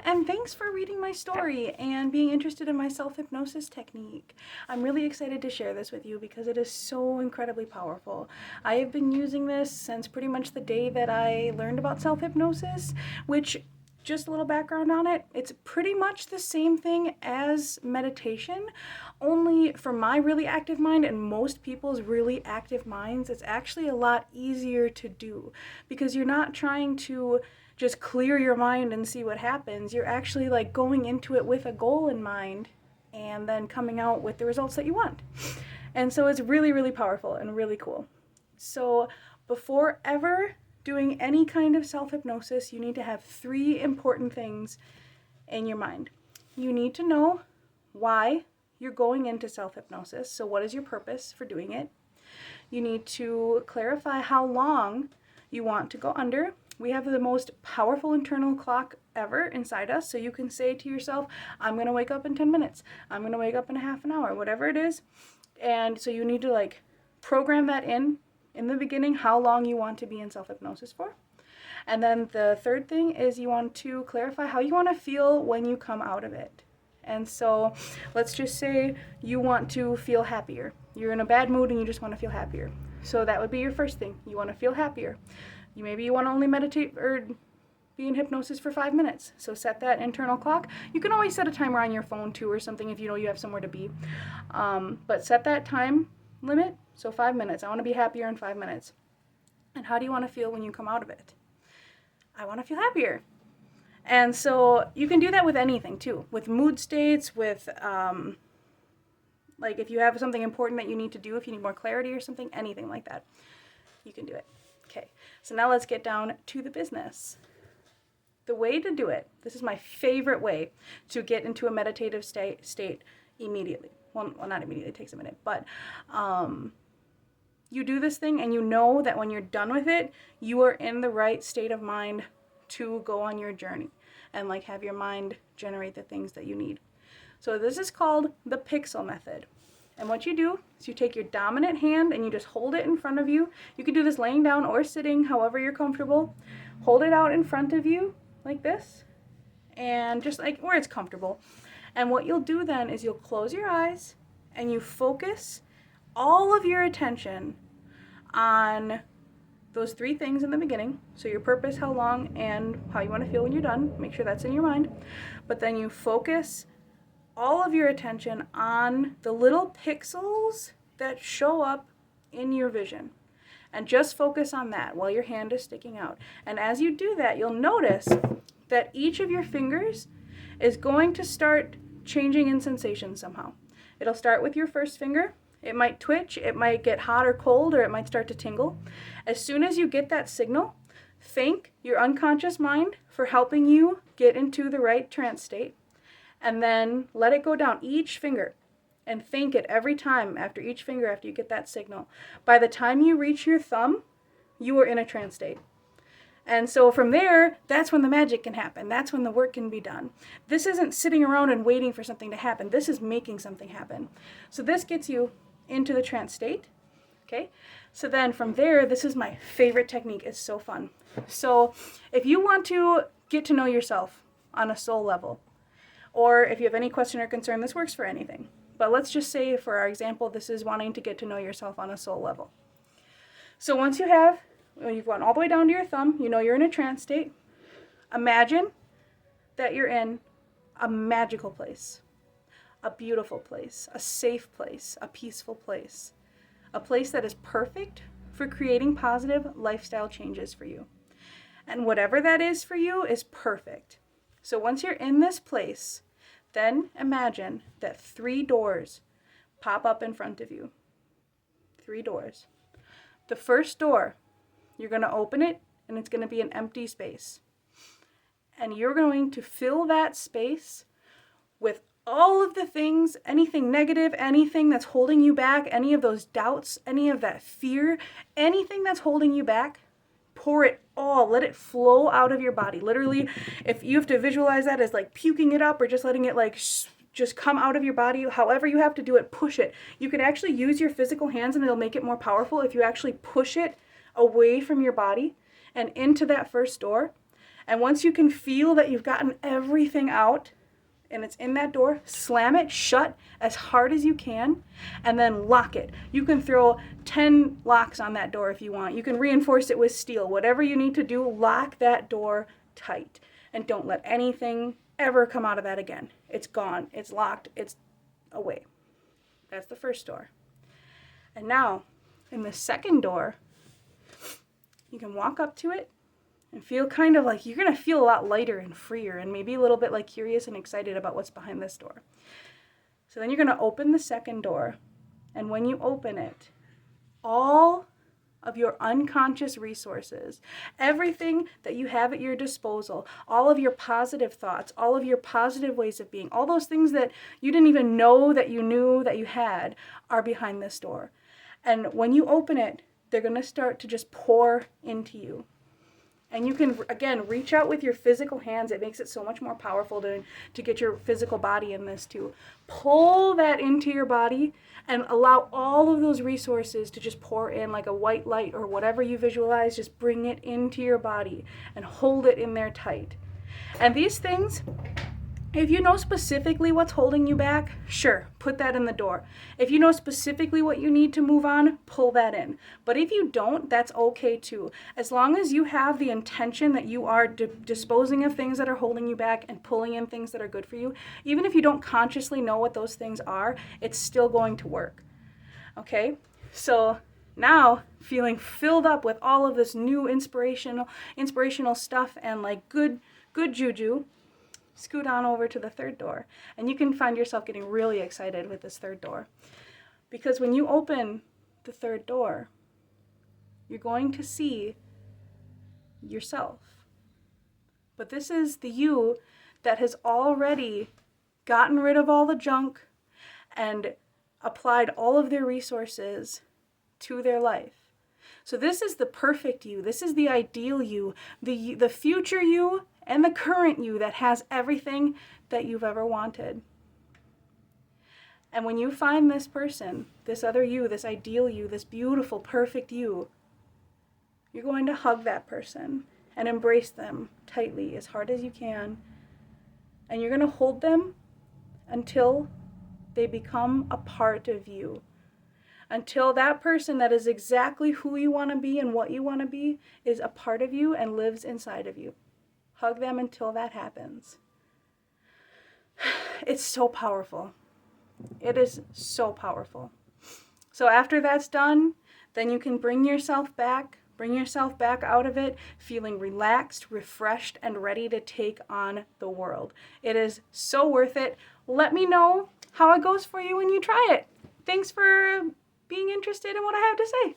and thanks for reading my story and being interested in my self-hypnosis technique. I'm really excited to share this with you because it is so incredibly powerful. I have been using this since pretty much the day that I learned about self-hypnosis, which, just a little background on it, it's pretty much the same thing as meditation, only for my really active mind and most people's really active minds, it's actually a lot easier to do because you're not trying to just clear your mind and see what happens. You're actually like going into it with a goal in mind and then coming out with the results that you want. And so it's really, really powerful and really cool. So before ever doing any kind of self-hypnosis, you need to have 3 important things in your mind. You need to know why you're going into self-hypnosis. So what is your purpose for doing it? You need to clarify how long you want to go under. We have the most powerful internal clock ever inside us. So you can say to yourself, I'm going to wake up in 10 minutes. I'm going to wake up in a half an hour, whatever it is. And so you need to like program that in the beginning, how long you want to be in self-hypnosis for. And then the third thing is you want to clarify how you want to feel when you come out of it. And so let's just say you want to feel happier. You're in a bad mood and you just want to feel happier. So that would be your first thing. You want to feel happier. Maybe you want to only meditate or be in hypnosis for 5 minutes. So set that internal clock. You can always set a timer on your phone too or something if you know you have somewhere to be. But set that time limit. So 5 minutes. I want to be happier in 5 minutes. And how do you want to feel when you come out of it? I want to feel happier. And so you can do that with anything too, with mood states, with like if you have something important that you need to do, if you need more clarity or something, anything like that, you can do it. Okay, so now let's get down to the business. The way to do it, this is my favorite way to get into a meditative state immediately. Well, not immediately, it takes a minute, but you do this thing and you know that when you're done with it, you are in the right state of mind to go on your journey and like have your mind generate the things that you need. So this is called the pixel method. And what you do is you take your dominant hand and you just hold it in front of you. You can do this laying down or sitting, however you're comfortable. Hold it out in front of you like this and just like where it's comfortable. And what you'll do then is you'll close your eyes and you focus all of your attention on those 3 things in the beginning. So your purpose, how long, and how you want to feel when you're done. Make sure that's in your mind. But then you focus all of your attention on the little pixels that show up in your vision. And just focus on that while your hand is sticking out. And as you do that, you'll notice that each of your fingers is going to start changing in sensation somehow. It'll start with your first finger. It might twitch, it might get hot or cold, or it might start to tingle. As soon as you get that signal, thank your unconscious mind for helping you get into the right trance state. And then let it go down each finger and thank it every time after each finger after you get that signal. By the time you reach your thumb, you are in a trance state. And so from there, that's when the magic can happen. That's when the work can be done. This isn't sitting around and waiting for something to happen. This is making something happen. So this gets you into the trance state. Okay? So then from there, this is my favorite technique. It's so fun. So if you want to get to know yourself on a soul level, or if you have any question or concern, this works for anything. But let's just say, for our example, this is wanting to get to know yourself on a soul level. So once you've gone all the way down to your thumb, you know you're in a trance state. Imagine that you're in a magical place, a beautiful place, a safe place, a peaceful place, a place that is perfect for creating positive lifestyle changes for you. And whatever that is for you is perfect. So once you're in this place, then imagine that 3 doors pop up in front of you. 3 doors. The first door, you're going to open it and it's going to be an empty space. And you're going to fill that space with all of the things, anything negative, anything that's holding you back, any of those doubts, any of that fear, anything that's holding you back. Pour it all, let it flow out of your body. Literally, if you have to visualize that as like puking it up or just letting it like just come out of your body, however you have to do it, push it. You can actually use your physical hands and it'll make it more powerful if you actually push it away from your body and into that first door. And once you can feel that you've gotten everything out and it's in that door, slam it shut as hard as you can and then lock it. You can throw 10 locks on that door if you want. You can reinforce it with steel. Whatever you need to do, lock that door tight and don't let anything ever come out of that again. It's gone. It's locked. It's away. That's the first door. And now, in the second door, you can walk up to it and feel kind of like you're going to feel a lot lighter and freer and maybe a little bit like curious and excited about what's behind this door. So then you're going to open the second door. And when you open it, all of your unconscious resources, everything that you have at your disposal, all of your positive thoughts, all of your positive ways of being, all those things that you didn't even know that you knew that you had are behind this door. And when you open it, they're going to start to just pour into you. And you can, again, reach out with your physical hands. It makes it so much more powerful to get your physical body in this too. Pull that into your body and allow all of those resources to just pour in like a white light or whatever you visualize. Just bring it into your body and hold it in there tight. And these things, if you know specifically what's holding you back, sure, put that in the door. If you know specifically what you need to move on, pull that in. But if you don't, that's okay too. As long as you have the intention that you are disposing of things that are holding you back and pulling in things that are good for you, even if you don't consciously know what those things are, it's still going to work. Okay? So now, feeling filled up with all of this new inspirational stuff and like good juju, scoot on over to the third door. And you can find yourself getting really excited with this third door. Because when you open the third door, you're going to see yourself. But this is the you that has already gotten rid of all the junk and applied all of their resources to their life. So this is the perfect you. This is the ideal you, the future you, and the current you that has everything that you've ever wanted. And when you find this person, this other you, this ideal you, this beautiful, perfect you, you're going to hug that person and embrace them tightly as hard as you can. And you're going to hold them until they become a part of you. Until that person that is exactly who you want to be and what you want to be is a part of you and lives inside of you. Hug them until that happens. It's so powerful. It is so powerful. So after that's done, then you can bring yourself back out of it, feeling relaxed, refreshed, and ready to take on the world. It is so worth it. Let me know how it goes for you when you try it. Thanks for being interested in what I have to say.